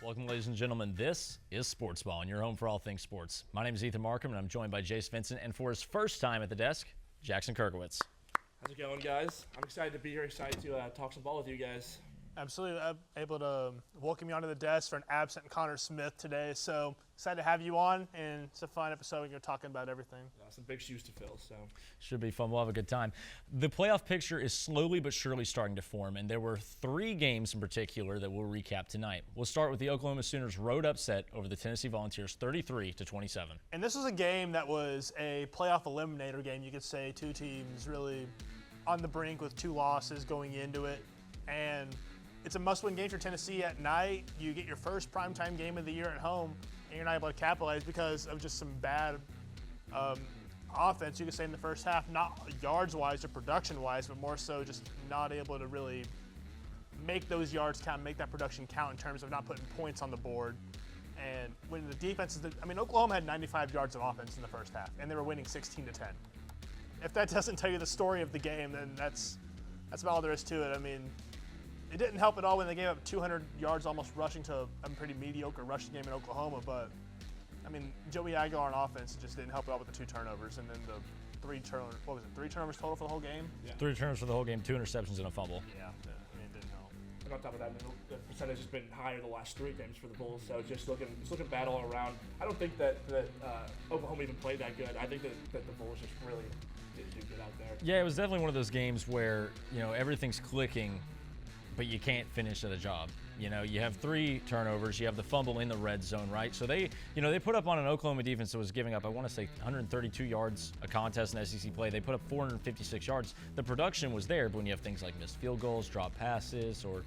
Welcome, ladies and gentlemen. This is Sportsballin, your home for all things sports. My name is Ethan Markham, and I'm joined by Jace Vincent, and for his first time at the desk, Jackson Kirkowitz. How's it going, guys? I'm excited to be here, excited to talk some ball with you guys. Absolutely. I'm able to welcome you onto the desk for an absent Connor Smith today. So excited to have you on, and it's a fun episode when you're talking about everything. Yeah, some big shoes to fill, so. Should be fun. We'll have a good time. The playoff picture is slowly but surely starting to form, and there were 3 games in particular that we'll recap tonight. We'll start with the Oklahoma Sooners road upset over the Tennessee Volunteers, 33-27. And this was a game that was a playoff eliminator game. You could say 2 teams really on the brink with 2 losses going into it. And it's a must-win game for Tennessee at night. You get your first primetime game of the year at home, and you're not able to capitalize because of just some bad offense, you could say, in the first half. Not yards-wise or production-wise, but more so just not able to really make those yards count, make that production count in terms of not putting points on the board. And when the defense is, Oklahoma had 95 yards of offense in the first half, and they were winning 16-10. If that doesn't tell you the story of the game, then that's about all there is to it. I mean, it didn't help at all when they gave up 200 yards almost rushing to a pretty mediocre rushing game in Oklahoma, but, I mean, Joey Aguilar on offense just didn't help at all with the 2 turnovers, and then the 3 turnovers, what was it, 3 turnovers total for the whole game? Yeah. 3 turnovers for the whole game, 2 interceptions and a fumble. Yeah, I mean, it didn't help. And on top of that, the percentage has been higher the last 3 games for the Bulls, so it's looking bad all around. I don't think that Oklahoma even played that good. I think that the Bulls just really didn't do good out there. Yeah, it was definitely one of those games where, everything's clicking, but you can't finish at a job. You have 3 turnovers, you have the fumble in the red zone, right? So they put up on an Oklahoma defense that was giving up, I want to say, 132 yards a contest in SEC play. They put up 456 yards. The production was there, but when you have things like missed field goals, drop passes, or,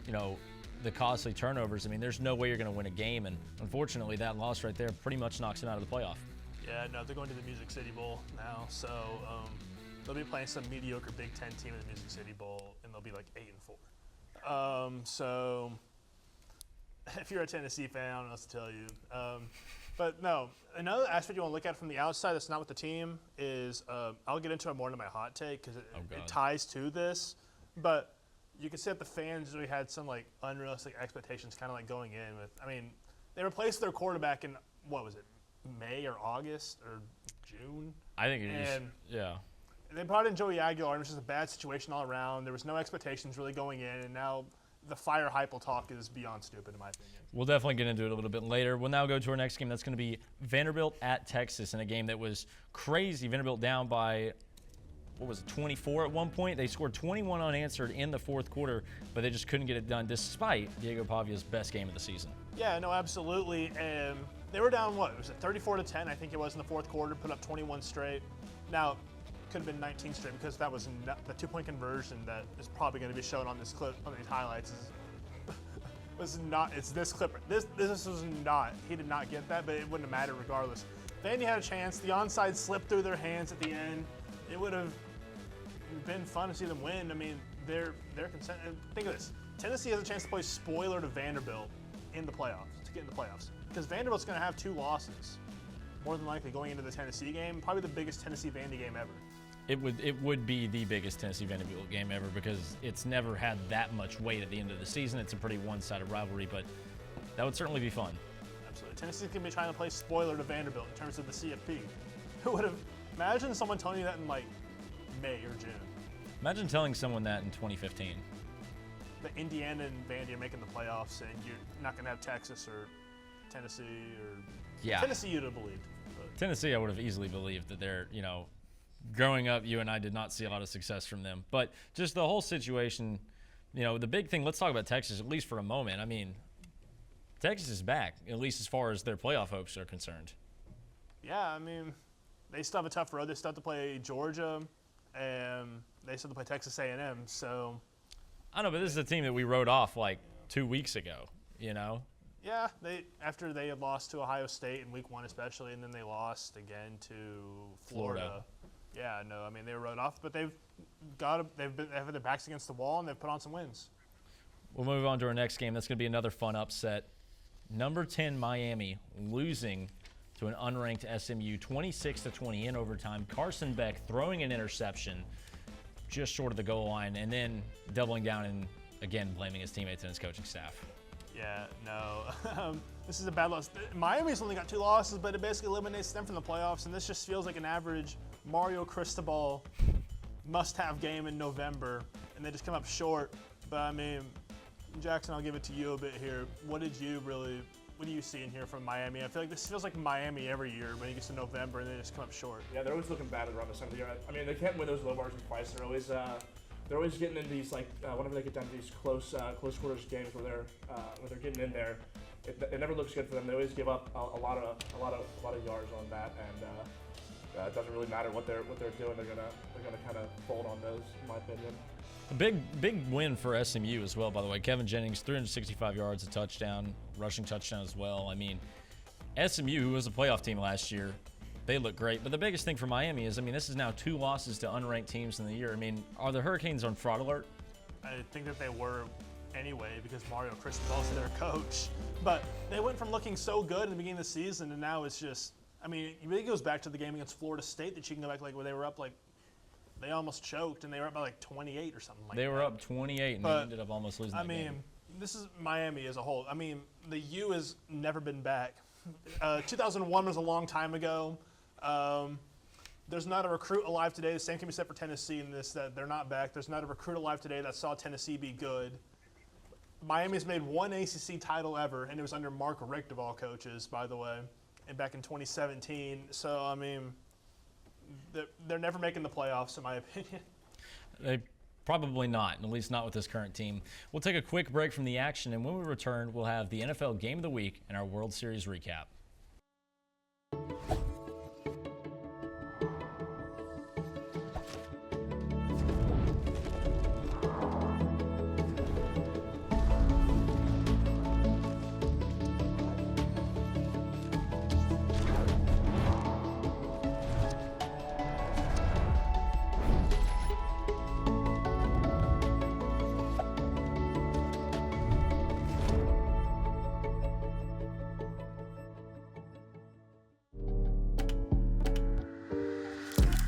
the costly turnovers, I mean, there's no way you're going to win a game, and unfortunately, that loss right there pretty much knocks them out of the playoff. Yeah, no, they're going to the Music City Bowl now, so they'll be playing some mediocre Big Ten team in the Music City Bowl, and they'll be like 8-4. So if you're a Tennessee fan, I don't know what to tell you. But no, another aspect you want to look at from the outside that's not with the team is I'll get into it more in my hot take because it ties to this. But you can see that the fans really had some like unrealistic expectations kind of like going in with, I mean, they replaced their quarterback in, what was it, May or August or June? I think it is, yeah. They brought in Joey Aguilar, and it was just a bad situation all around. There was no expectations really going in, and now the fire hype talk is beyond stupid, in my opinion. We'll definitely get into it a little bit later. We'll now go to our next game. That's going to be Vanderbilt at Texas in a game that was crazy. Vanderbilt down by, 24 at one point. They scored 21 unanswered in the fourth quarter, but they just couldn't get it done despite Diego Pavia's best game of the season. Yeah, no, absolutely. And they were down, what, was it 34-10, I think it was in the fourth quarter, put up 21 straight. Now, could have been 19 straight because that was the 2-point conversion that is probably going to be shown on this clip, on these highlights. Was not. It's this clip. This was not. He did not get that, but it wouldn't have mattered regardless. Vandy had a chance. The onside slipped through their hands at the end. It would have been fun to see them win. I mean, they're consent. Think of this. Tennessee has a chance to play spoiler to Vanderbilt in the playoffs, to get in the playoffs, because Vanderbilt's going to have 2 losses, more than likely going into the Tennessee game. Probably the biggest Tennessee-Vandy game ever. It would be the biggest Tennessee Vanderbilt game ever because it's never had that much weight at the end of the season. It's a pretty one-sided rivalry, but that would certainly be fun. Absolutely. Tennessee's going to be trying to play spoiler to Vanderbilt in terms of the CFP. Who would have imagined someone telling you that in like May or June? Imagine telling someone that in 2015. That Indiana and Vandy are making the playoffs and you're not going to have Texas or Tennessee or Tennessee you'd have believed. But. Tennessee, I would have easily believed that they're, growing up, you and I did not see a lot of success from them. But just the whole situation, the big thing, let's talk about Texas, at least for a moment. I mean, Texas is back, at least as far as their playoff hopes are concerned. Yeah, I mean, they still have a tough road. They still have to play Georgia, and they still have to play Texas A&M. So, I know, but this is a team that we wrote off like 2 weeks ago, Yeah, after they had lost to Ohio State in week 1 especially, and then they lost again to Florida. Yeah, no, I mean, they were wrote off, but they've had their backs against the wall, and they've put on some wins. We'll move on to our next game. That's going to be another fun upset. Number 10 Miami losing to an unranked SMU 26-20 in overtime. Carson Beck throwing an interception just short of the goal line and then doubling down and, again, blaming his teammates and his coaching staff. Yeah, no. This is a bad loss. Miami's only got 2 losses, but it basically eliminates them from the playoffs, and this just feels like an average Mario Cristobal must-have game in November, and they just come up short. But, I mean, Jackson, I'll give it to you a bit here. What do you see in here from Miami? I feel like this feels like Miami every year when it gets to November and they just come up short. Yeah, they're always looking bad around this time of the year. I mean, they can't win those low margin fights. They're always getting in these whenever they get down to these close quarters games where they're getting in there. It never looks good for them. They always give up a lot of yards on that, and it doesn't really matter what they're doing. They're gonna kind of fold on those, in my opinion. A big win for SMU as well, by the way. Kevin Jennings, 365 yards, a touchdown, rushing touchdown as well. I mean, SMU, who was a playoff team last year, they look great. But the biggest thing for Miami is, I mean, this is now 2 losses to unranked teams in the year. I mean, are the Hurricanes on fraud alert? I think that they were anyway because Mario Cristobal's their coach. But they went from looking so good in the beginning of the season, and now it's just, I mean, it really goes back to the game against Florida State that you can go back where they were up they almost choked, and they were up by 28 or something like that. They were up 28, and they ended up almost losing that game. I mean, this is Miami as a whole. I mean, the U has never been back. 2001 was a long time ago. There's not a recruit alive today. The same can be said for Tennessee in this, that they're not back. There's not a recruit alive today that saw Tennessee be good. Miami's made 1 ACC title ever, and it was under Mark Richt of all coaches, by the way, and back in 2017. So, I mean, they're never making the playoffs, in my opinion. They probably not, at least not with this current team. We'll take a quick break from the action, and when we return, we'll have the NFL Game of the Week and our World Series recap.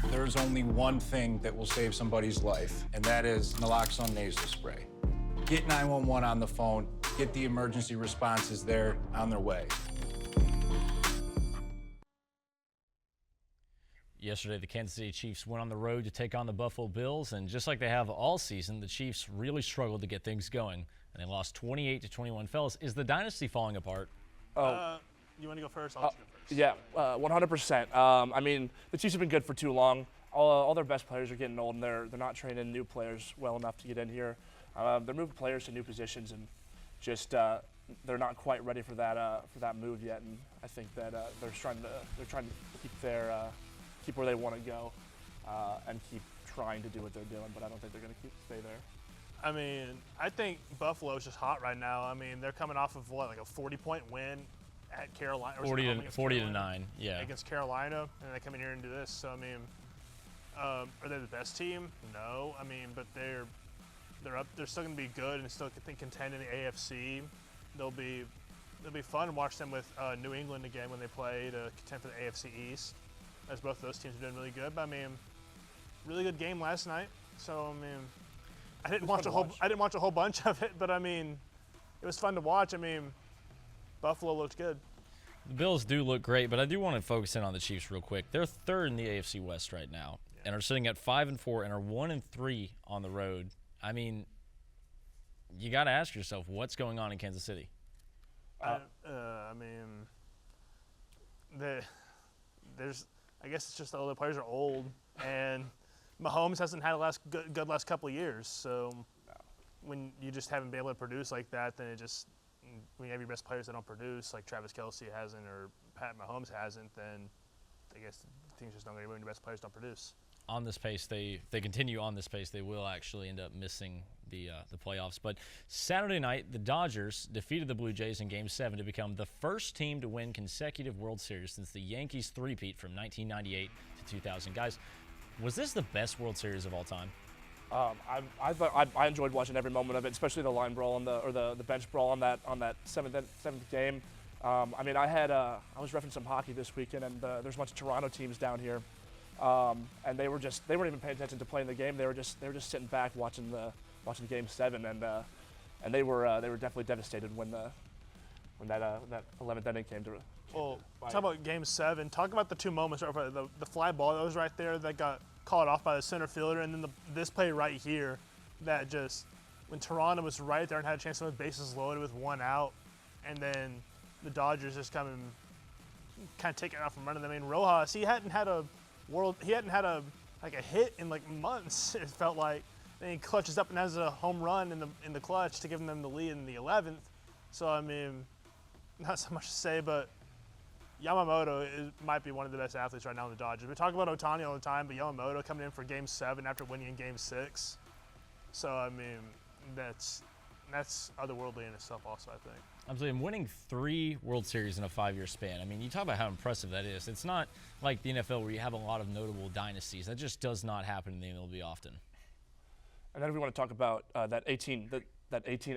There's only one thing that will save somebody's life, and that is naloxone nasal spray. Get 911 on the phone, get the emergency responses there on their way. Yesterday, the Kansas City Chiefs went on the road to take on the Buffalo Bills, and just like they have all season, the Chiefs really struggled to get things going, and they lost 28-21. Fellas, is the dynasty falling apart? You want to go first? I'll let you go first. Yeah, 100%. I mean, the Chiefs have been good for too long. All their best players are getting old, and they're not training new players well enough to get in here. They're moving players to new positions, and just they're not quite ready for that move yet. And I think that they're trying to keep where they want to go, and keep trying to do what they're doing. But I don't think they're going to stay there. I mean, I think Buffalo's just hot right now. I mean, they're coming off of a 40-point win at Carolina. 40 to 9, yeah. Against Carolina, and they come in here and do this. So I mean, are they the best team? No. I mean, but they're up. They're still going to be good and still contend in the AFC. It'll be fun to watch them with New England again when they play to contend for the AFC East, as both of those teams are doing really good. But I mean, really good game last night. So I mean, I didn't watch a whole bunch of it, but I mean, it was fun to watch. I mean, Buffalo looked good. The Bills do look great, but I do want to focus in on the Chiefs real quick. They're third in the AFC West right now, and are sitting at 5-4 and are 1-3 on the road. I mean, you got to ask yourself, what's going on in Kansas City? I mean, I guess it's just all the players are old, and Mahomes hasn't had a good last couple of years. So when you just haven't been able to produce like that, then when you have your best players that don't produce, like Travis Kelce hasn't or Pat Mahomes hasn't, then I guess things just don't go when your best players don't produce. On this pace, if they continue on this pace, they will actually end up missing the playoffs. But Saturday night, the Dodgers defeated the Blue Jays in Game 7 to become the first team to win consecutive World Series since the Yankees three-peat from 1998 to 2000. Guys, was this the best World Series of all time? I enjoyed watching every moment of it, especially the line brawl or the bench brawl on that seventh game. I mean, I was referencing some hockey this weekend, and there's a bunch of Toronto teams down here, and they weren't even paying attention to playing the game. They were just sitting back watching Game 7, and they were definitely devastated when when that 11th inning came to. Well, talk about Game 7. Talk about the two moments. The fly ball that was right there that got called off by the center fielder, and then this play right here that just, when Toronto was right there and had a chance to win bases loaded with 1 out, and then the Dodgers just kind of take it out from under them. I mean, Rojas, he hadn't had a hit in like months. It felt like. Then he clutches up and has a home run in the clutch to give them the lead in the 11th. So I mean, not so much to say, but Yamamoto might be one of the best athletes right now in the Dodgers. We talk about Ohtani all the time, but Yamamoto coming in for Game 7 after winning in Game 6. So I mean, that's otherworldly in itself also, I think. I'm saying winning 3 World Series in a 5-year span. I mean, you talk about how impressive that is. It's not like the NFL where you have a lot of notable dynasties. That just does not happen in the MLB often. And then if we want to talk about that 18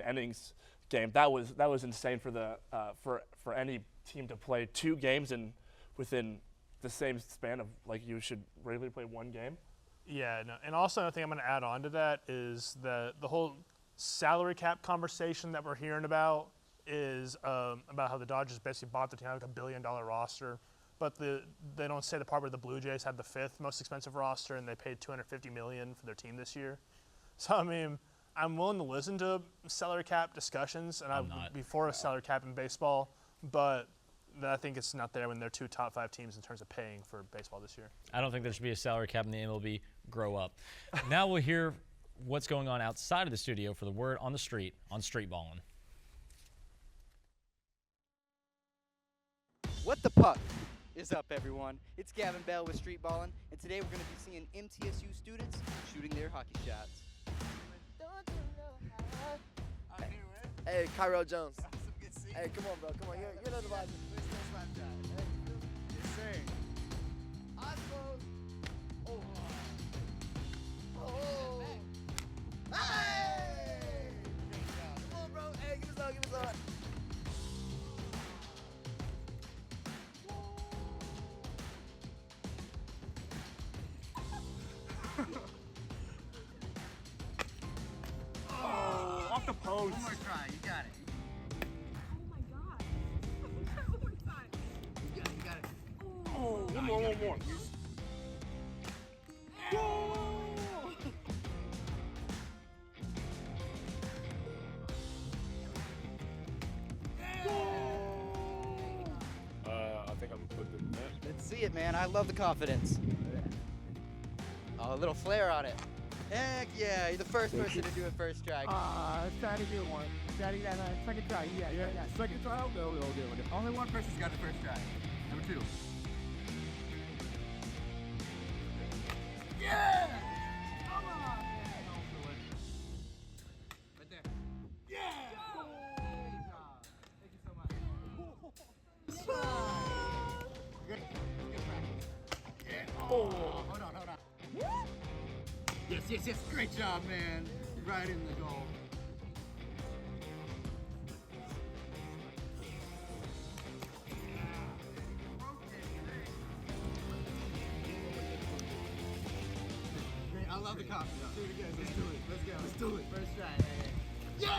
innings game, that was insane for the for any team to play 2 games within the same span of, like, you should regularly play 1 game. Yeah, no, and also another thing I'm going to add on to that is the whole salary cap conversation that we're hearing about is about how the Dodgers basically bought the team like $1 billion roster, but they don't say the part where the Blue Jays had the 5th most expensive roster and they paid $250 million for their team this year. So I mean, I'm willing to listen to salary cap discussions, and I'm before a salary cap in baseball, but I think it's not there when they're 2 top 5 teams in terms of paying for baseball this year. I don't think there should be a salary cap in the MLB. Grow up. Now we'll hear what's going on outside of the studio for the word on the street on Sportsballin. What the puck is up, everyone? It's Gavin Bell with Sportsballin, and today we're going to be seeing MTSU students shooting their hockey shots. Hey, Kyrell Jones. Hey, come on, bro. Come on. You know the vibe. Yes, sir. Osmo. Oh. Oh. Hey! Come on, bro. Hey, give us on. Give us on. Off the post. One more try. You got it. One more. I think I'm put the net. Let's see it, man. I love the confidence. Oh, a little flare on it. Heck yeah, you're the first person to do it first try. Try to get one. Try to get second try. Yeah. Second try. No. Only one person's got the first try. Number 2. Yeah! Come on, man. Right there. Yeah! Great job. Thank you so much. Good practice. Yeah. Oh, hold on. Yes. Great job, man. Right in the goal. I love the coffee. Do it again. Let's do it. First try. Yes!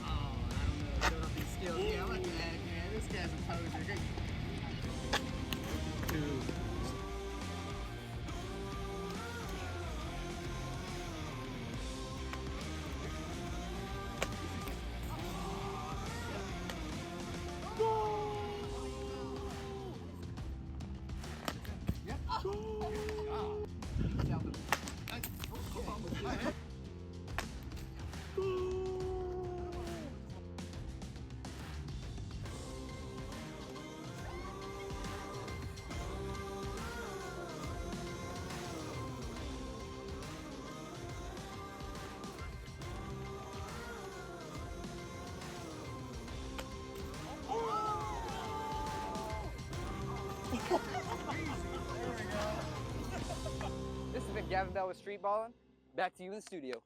Oh, I don't know. Showed off these skills. Yeah, look at that, man. This guy's a poser. This has been Gavin Bell with Sportsballin. Back to you in the studio.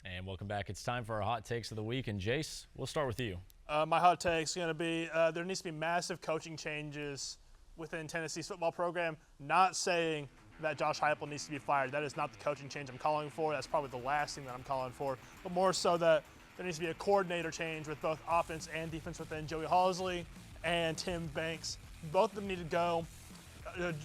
And welcome back. It's time for our hot takes of the week. And Jace, we'll start with you. My hot take is going to be there needs to be massive coaching changes within Tennessee's football program. Not saying that Josh Heupel needs to be fired. That is not the coaching change I'm calling for. That's probably the last thing that I'm calling for. But more so that there needs to be a coordinator change with both offense and defense within Joey Halzle and Tim Banks. Both of them need to go.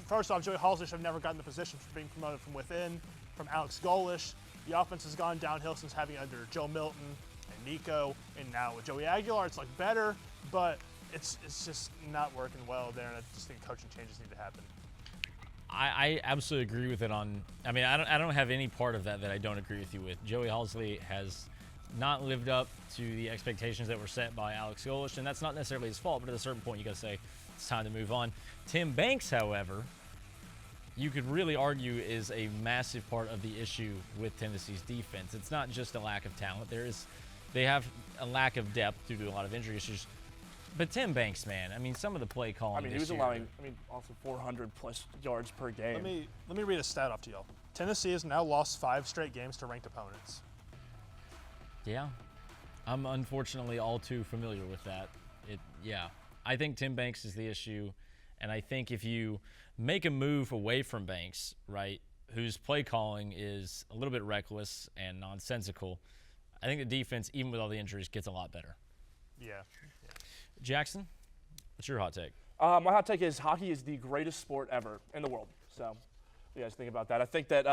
First off, Joey Halzle should have never gotten the position for being promoted from within, from Alex Golesh. The offense has gone downhill since having under Joe Milton and Nico, and now with Joey Aguilar, it's like better, but it's just not working well there, and I just think coaching changes need to happen. I absolutely agree with it on. I mean, I don't have any part of that I don't agree with you with. Joey Halzle has not lived up to the expectations that were set by Alex Golesh, and that's not necessarily his fault, but at a certain point you got to say it's time to move on. Tim Banks, however, you could really argue is a massive part of the issue with Tennessee's defense. It's not just a lack of talent. They have a lack of depth due to a lot of injury issues. But Tim Banks, man, I mean, some of the play calling. I mean, he was allowing, also 400 plus yards per game. Let me read a stat off to y'all. Tennessee has now lost 5 straight games to ranked opponents. Yeah, I'm unfortunately all too familiar with that. I think Tim Banks is the issue, and I think if you make a move away from Banks, right, whose play calling is a little bit reckless and nonsensical, I think the defense, even with all the injuries, gets a lot better. Yeah. Jackson, what's your hot take? My hot take is hockey is the greatest sport ever in the world. So, what do you guys think about that? I think that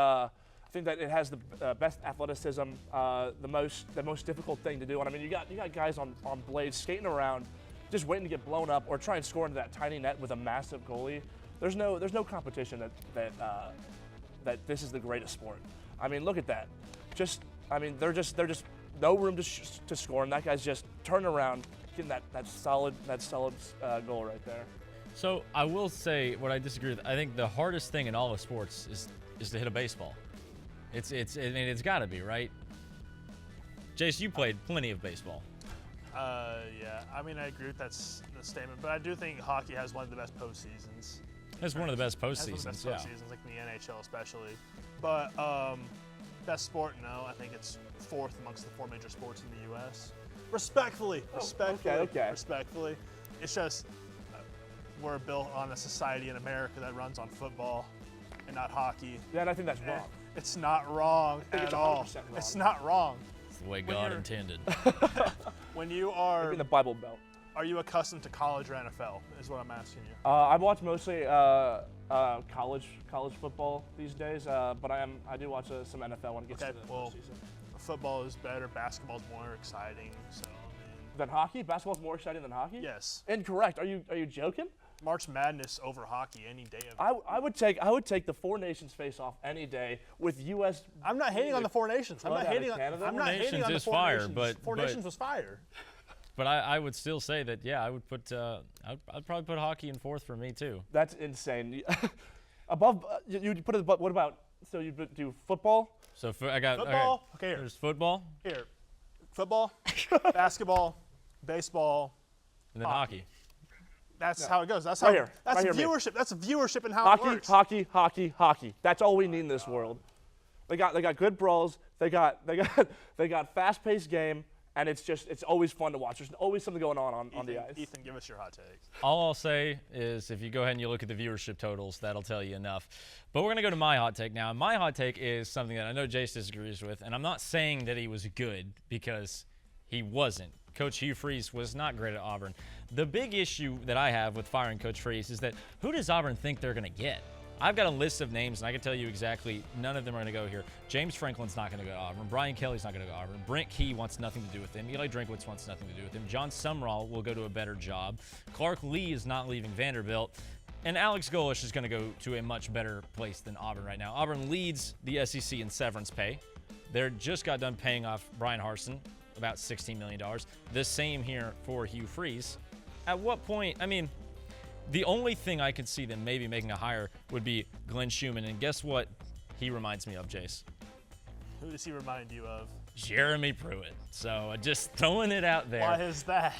it has the best athleticism, the most difficult thing to do. And I mean, you got guys on blades skating around, just waiting to get blown up or try and score into that tiny net with a massive goalie. There's no competition that this is the greatest sport. I mean, look at that. They're just no room to score, and that guy's just turning around, getting that solid goal right there. So I will say what I disagree with. I think the hardest thing in all of sports is to hit a baseball. It's got to be, right? Jace, you played plenty of baseball. Yeah. I mean, I agree with that statement, but I do think hockey has one of the best postseasons. It's one of the best postseasons, Postseasons, like in the NHL especially. But best sport, no. I think it's 4th amongst the 4 major sports in the U.S. Respectfully. Okay. Respectfully. It's just we're built on a society in America that runs on football and not hockey. Yeah, and I think that's wrong. It's not wrong at all. Wrong. It's not wrong. It's the way God intended. When you are Maybe in the Bible Belt. Are you accustomed to college or NFL? Is what I'm asking you. I watch mostly college football these days, but I do watch some NFL when it gets to the postseason. Football is better. Basketball is more exciting. So than hockey? Basketball's more exciting than hockey? Yes. Incorrect. Are you joking? March Madness over hockey any day of I would take the 4 nations face off any day with U.S. I'm not hating on the 4 nations. I'm not hating on Canada. I'm not hating on the 4 fire, nations. but 4 nations was fire. But I would still say that, yeah, I would put I'd probably put hockey in 4th for me too. That's insane. Above you put it. What about? So you do football? So I got football. Okay, here. There's football. Here, football, basketball, baseball, and then hockey. That's how it goes. That's right how. Here. That's right viewership. Here, that's viewership and how it works. Hockey. That's all we need in this world. They got good brawls. They got fast-paced game. And it's always fun to watch. There's always something going on the ice. Ethan, give us your hot takes. All I'll say is if you go ahead and you look at the viewership totals, that'll tell you enough. But we're going to go to my hot take now. My hot take is something that I know Jace disagrees with, and I'm not saying that he was good because he wasn't. Coach Hugh Freeze was not great at Auburn. The big issue that I have with firing Coach Freeze is that who does Auburn think they're going to get? I've got a list of names, and I can tell you exactly none of them are going to go here. James Franklin's not going to go to Auburn. Brian Kelly's not going to go to Auburn. Brent Key wants nothing to do with him. Eli Drinkwitz wants nothing to do with him. John Sumrall will go to a better job. Clark Lee is not leaving Vanderbilt. And Alex Golesh is going to go to a much better place than Auburn right now. Auburn leads the SEC in severance pay. They just got done paying off Brian Harsin about $16 million. The same here for Hugh Freeze. At what point, I mean, the only thing I could see them maybe making a hire would be Glenn Schumann, and guess what he reminds me of, Jace? Who does he remind you of? Jeremy Pruitt. So just throwing it out there. Why is that?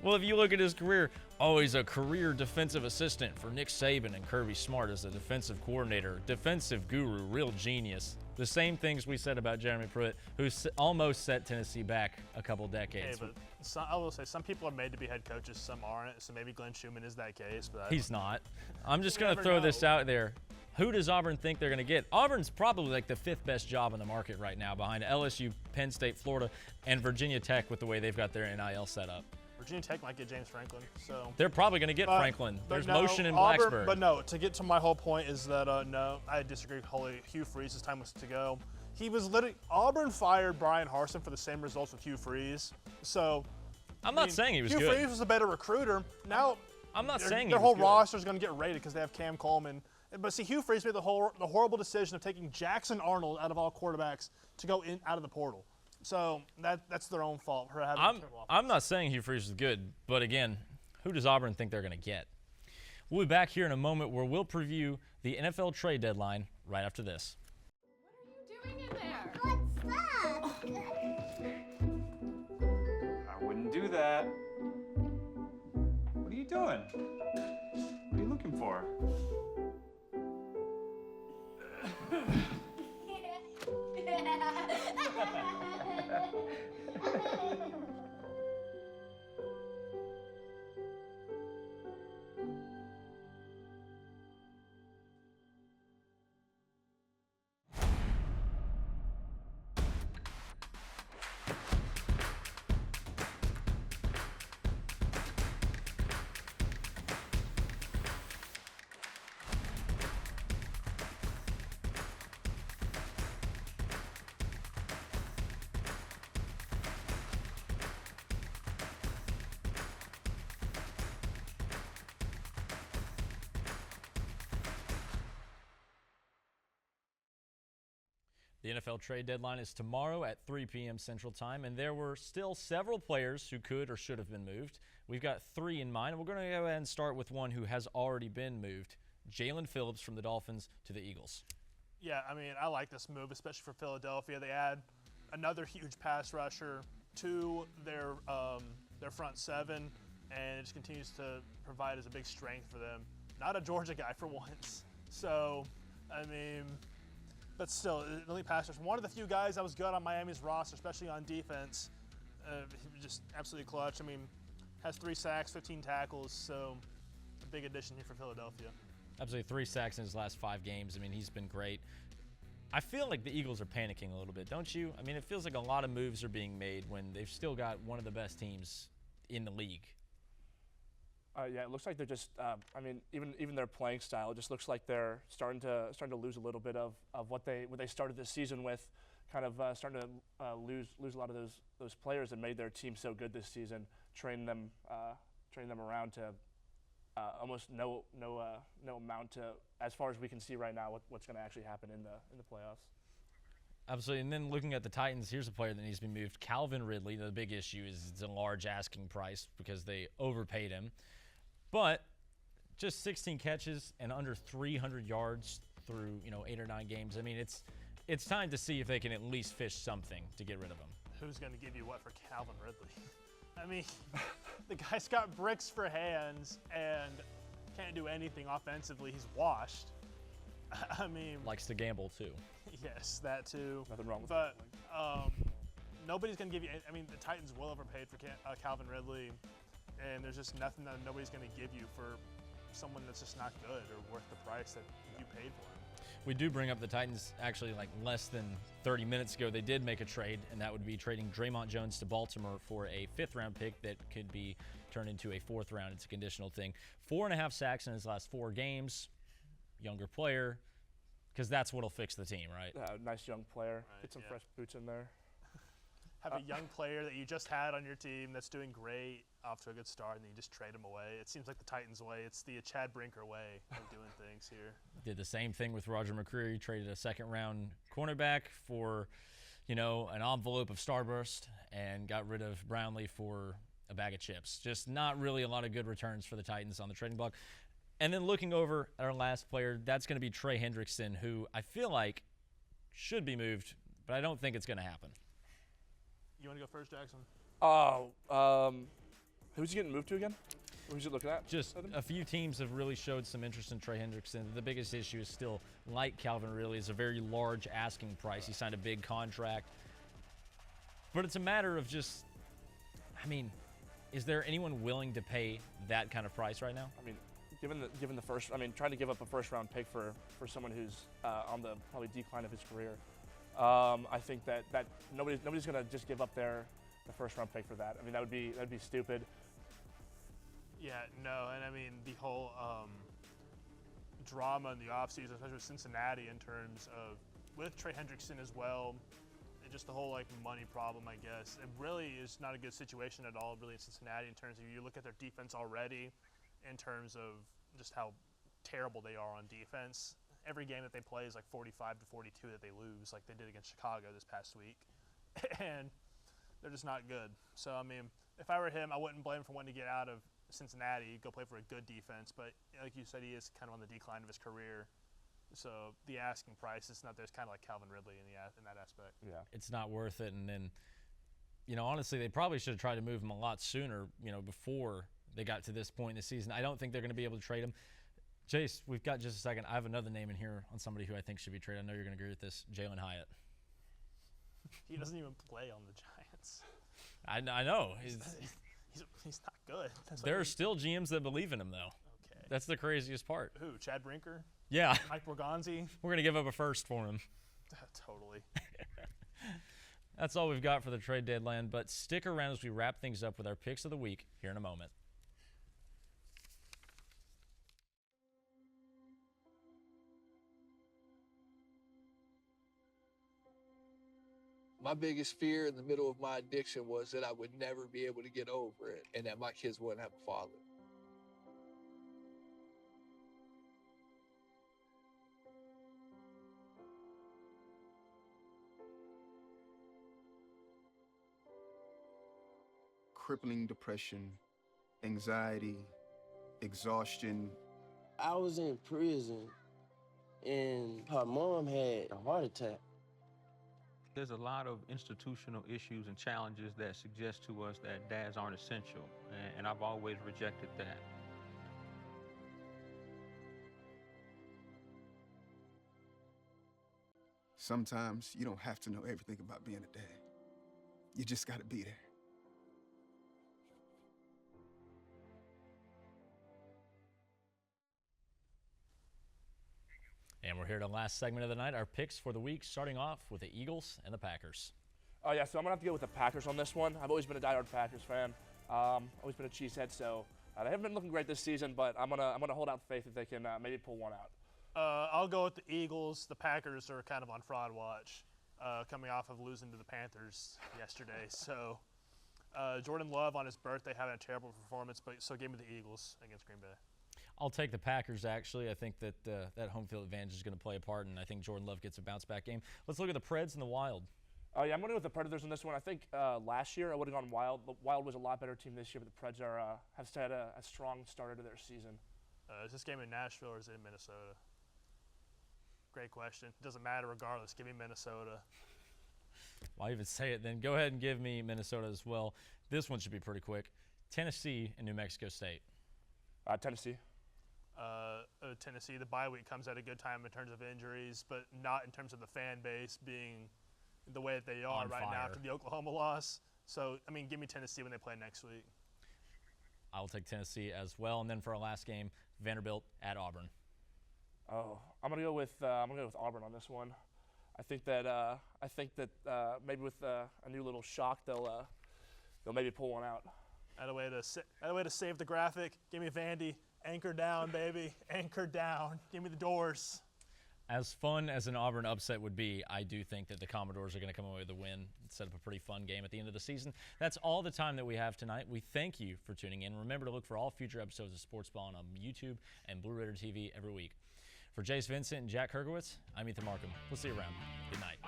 Well, if you look at his career, he's a career defensive assistant for Nick Saban and Kirby Smart as a defensive coordinator, defensive guru, real genius. The same things we said about Jeremy Pruitt, who almost set Tennessee back a couple decades. Hey, but I will say some people are made to be head coaches, some aren't. So maybe Glenn Schumann is that case. But he's not. I'm just going to throw this out there. Who does Auburn think they're going to get? Auburn's probably like the 5th best job in the market right now, behind LSU, Penn State, Florida, and Virginia Tech with the way they've got their NIL set up. Virginia Tech might get James Franklin, so they're probably going to get Franklin. There's no, motion in Auburn, Blacksburg. But no, to get to my whole point is that no, I disagree wholly. Hugh Freeze's time was to go. He was literally Auburn fired Brian Harsin for the same results with Hugh Freeze. So I'm not saying he was Hugh good. Freeze was a better recruiter. Now I'm not saying their he whole was good. roster is going to get rated because they have Cam Coleman. But see, Hugh Freeze made the horrible decision of taking Jackson Arnold out of all quarterbacks to go in out of the portal. So that's their own fault for having. I'm not saying Hugh Freeze is good, but again, who does Auburn think they're going to get? We'll be back here in a moment where we'll preview the NFL trade deadline right after this. What are you doing in there? What's that? I wouldn't do that. What are you doing? What are you looking for? The NFL trade deadline is tomorrow at 3 p.m. Central Time, and there were still several players who could or should have been moved. We've got 3 in mind, and we're going to go ahead and start with one who has already been moved, Jalen Phillips from the Dolphins to the Eagles. Yeah, I mean, I like this move, especially for Philadelphia. They add another huge pass rusher to their front 7, and it just continues to provide as a big strength for them. Not a Georgia guy for once. So, I mean, but still, an elite pass rusher. One of the few guys that was good on Miami's roster, especially on defense. He was just absolutely clutch. I mean, has 3 sacks, 15 tackles, so a big addition here for Philadelphia. Absolutely 3 sacks in his last 5 games. I mean, he's been great. I feel like the Eagles are panicking a little bit, don't you? I mean, it feels like a lot of moves are being made when they've still got one of the best teams in the league. Yeah, it looks like they're just. I mean, even their playing style, it just looks like they're starting to lose a little bit of what they started this season with, kind of starting to lose a lot of those players that made their team so good this season. Training them around to almost no amount to, as far as we can see right now, what's going to actually happen in the playoffs. Absolutely. And then looking at the Titans, here's a player that needs to be moved. Calvin Ridley. The big issue is it's a large asking price because they overpaid him. But just 16 catches and under 300 yards through 8 or 9 games. I mean, it's time to see if they can at least fish something to get rid of him. Who's going to give you what for Calvin Ridley? I mean, the guy's got bricks for hands and can't do anything offensively. He's washed. I mean, likes to gamble too. Yes, that too. Nothing wrong with that. But nobody's going to give you. I mean, the Titans well overpaid for Calvin Ridley, and there's just nothing that nobody's going to give you for someone that's just not good or worth the price that you paid for him. We do bring up the Titans actually like less than 30 minutes ago. They did make a trade, and that would be trading Draymond Jones to Baltimore for a 5th-round pick that could be turned into a 4th round. It's a conditional thing. 4.5 sacks in his last 4 games. Younger player, because that's what'll fix the team, right? Nice young player. Right, Get some fresh boots in there. Have a young player that you just had on your team that's doing great, off to a good start, and then you just trade him away. It seems like the Titans' way. It's the Chad Brinker way of doing things here. Did the same thing with Roger McCreary. Traded a 2nd-round cornerback for, an envelope of Starburst and got rid of Brownlee for a bag of chips. Just not really a lot of good returns for the Titans on the trading block. And then looking over at our last player, that's going to be Trey Hendrickson, who I feel like should be moved, but I don't think it's going to happen. You want to go first, Jackson? Who's he getting moved to again? Who's he looking at? Just a few teams have really showed some interest in Trey Hendrickson. The biggest issue is still, like Calvin Ridley, is a very large asking price. He signed a big contract. But it's a matter of just, I mean, is there anyone willing to pay that kind of price right now? I mean, given the first, I mean, trying to give up a first-round pick for someone who's on the probably decline of his career, I think that nobody's gonna just give up the first-round pick for that. I mean, that'd be stupid. Yeah, no, and I mean the whole drama in the offseason, especially with Cincinnati in terms of with Trey Hendrickson as well, and just the whole like money problem, I guess. It really is not a good situation at all, really, in Cincinnati in terms of you look at their defense already, in terms of just how terrible they are on defense. Every game that they play is like 45 to 42 that they lose, like they did against Chicago this past week, and they're just not good. So I mean, if I were him, I wouldn't blame him for wanting to get out of Cincinnati, go play for a good defense, but like you said, he is kind of on the decline of his career. So the asking price is not, there's kind of like Calvin Ridley in that aspect. Yeah, it's not worth it. And then, honestly, they probably should have tried to move him a lot sooner, before they got to this point in the season. I don't think they're going to be able to trade him. Jace, we've got just a second. I have another name in here on somebody who I think should be traded. I know you're going to agree with this. Jalen Hyatt. He doesn't even play on the Giants. I know. He's not good. There are still GMs that believe in him, though. Okay. That's the craziest part. Who? Chad Brinker? Yeah. Mike Borgonzi? We're going to give up a first for him. Totally. That's all we've got for the trade deadline, but stick around as we wrap things up with our picks of the week here in a moment. My biggest fear in the middle of my addiction was that I would never be able to get over it and that my kids wouldn't have a father. Crippling depression, anxiety, exhaustion. I was in prison and her mom had a heart attack. There's a lot of institutional issues and challenges that suggest to us that dads aren't essential, and I've always rejected that. Sometimes you don't have to know everything about being a dad. You just gotta be there. And we're here to the last segment of the night, our picks for the week, starting off with the Eagles and the Packers. Oh, yeah, so I'm going to have to go with the Packers on this one. I've always been a diehard Packers fan. Always been a cheesehead, so they haven't been looking great this season, but I'm gonna hold out faith that they can maybe pull one out. I'll go with the Eagles. The Packers are kind of on fraud watch, coming off of losing to the Panthers yesterday. So Jordan Love on his birthday having a terrible performance, so give me the Eagles against Green Bay. I'll take the Packers, actually. I think that that home field advantage is going to play a part, and I think Jordan Love gets a bounce-back game. Let's look at the Preds and the Wild. Oh, yeah, I'm going to go with the Predators on this one. I think last year I would have gone Wild. The Wild was a lot better team this year, but the Preds have had a strong starter to their season. Is this game in Nashville or is it in Minnesota? Great question. Doesn't matter regardless. Give me Minnesota. Why even say it then? Go ahead and give me Minnesota as well. This one should be pretty quick. Tennessee and New Mexico State. Tennessee. Tennessee, the bye week comes at a good time in terms of injuries, but not in terms of the fan base being the way that they are right now after the Oklahoma loss. So, I mean, give me Tennessee when they play next week. I'll take Tennessee as well. And then for our last game, Vanderbilt at Auburn. Oh, I'm gonna go with Auburn on this one. I think that maybe with a new little shock, they'll maybe pull one out. Add a way to save the graphic. Give me Vandy. Anchor down, baby. Anchor down. Give me the doors. As fun as an Auburn upset would be, I do think that the Commodores are going to come away with a win and set up a pretty fun game at the end of the season. That's all the time that we have tonight. We thank you for tuning in. Remember to look for all future episodes of Sportsballin on YouTube and Blue Raider TV every week. For Jace Vincent and Jack Hergowitz, I'm Ethan Markham. We'll see you around. Good night.